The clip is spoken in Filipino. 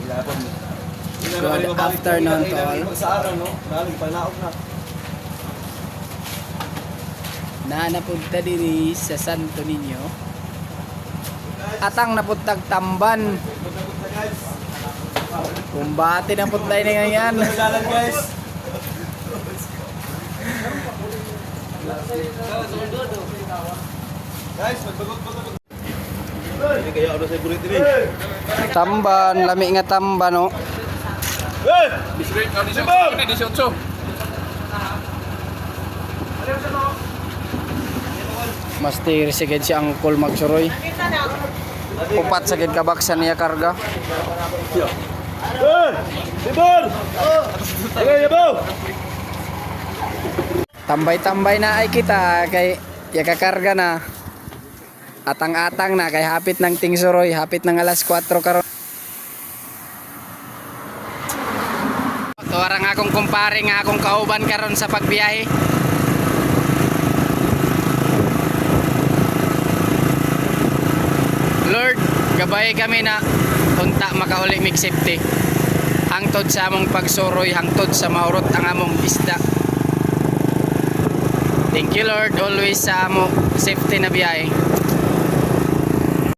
Good afternoon to all. Napunta diri sa Santo Niño. Atang napuntag Tamban. Kumbati na punta na ngayon. Tamban, lami nga Tamban no. Masti sigid si Angkol magsuroy. Upat sagid kabaksan niya karga. Tambay-tambay na ay kita kay yakakarga na. Atang-atang na kay hapit ng tingsuroy, hapit ng alas 4 karon. Tuwarang akong kumpare nga akong kauban karon sa pagbiyahe. Lord, gabay kami na unta makauli mig safety. Hangtod sa among pagsuroy, hangtod sa maurot ang among isda. Thank you Lord, always sa among safety na biyahe.